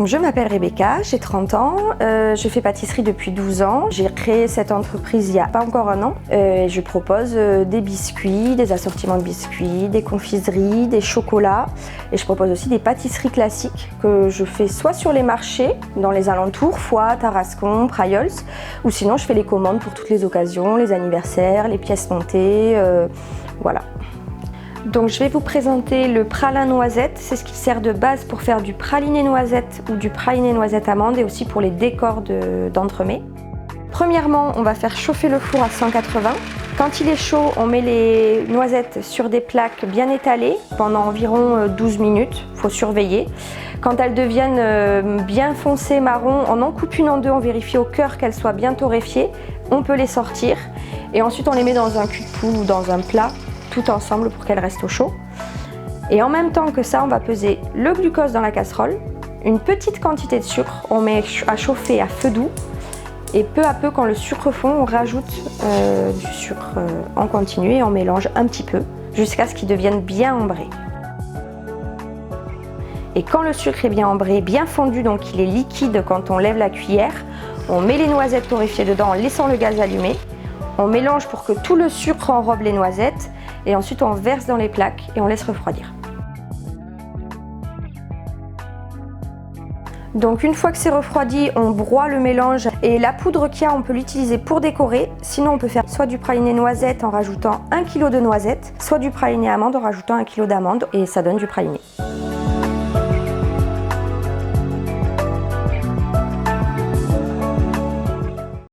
Donc je m'appelle Rebecca, j'ai 30 ans, je fais pâtisserie depuis 12 ans. J'ai créé cette entreprise il n'y a pas encore un an. Je propose des biscuits, des assortiments de biscuits, des confiseries, des chocolats. Et je propose aussi des pâtisseries classiques que je fais soit sur les marchés, dans les alentours, Foix, Tarascon, Prailleul, ou sinon je fais les commandes pour toutes les occasions, les anniversaires, les pièces montées, voilà. Donc je vais vous présenter le pralin noisette, c'est ce qui sert de base pour faire du praliné noisette ou du praliné noisette amande et aussi pour les décors d'entremets. Premièrement, on va faire chauffer le four à 180. Quand il est chaud, on met les noisettes sur des plaques bien étalées pendant environ 12 minutes, il faut surveiller. Quand elles deviennent bien foncées marron, on en coupe une en deux, on vérifie au cœur qu'elles soient bien torréfiées, on peut les sortir et ensuite on les met dans un cul-de-poule ou dans un plat tout ensemble pour qu'elles restent au chaud. Et en même temps que ça, on va peser le glucose dans la casserole, une petite quantité de sucre, on met à chauffer à feu doux et peu à peu quand le sucre fond, on rajoute du sucre en continu et on mélange un petit peu jusqu'à ce qu'il devienne bien ambré. Et quand le sucre est bien ambré, bien fondu, donc il est liquide quand on lève la cuillère, on met les noisettes torréfiées dedans en laissant le gaz allumé. On mélange pour que tout le sucre enrobe les noisettes et ensuite on verse dans les plaques et on laisse refroidir. Donc une fois que c'est refroidi, on broie le mélange et la poudre qu'il y a, on peut l'utiliser pour décorer. Sinon on peut faire soit du praliné noisette en rajoutant 1 kg de noisettes, soit du praliné amande en rajoutant 1 kg d'amandes et ça donne du praliné.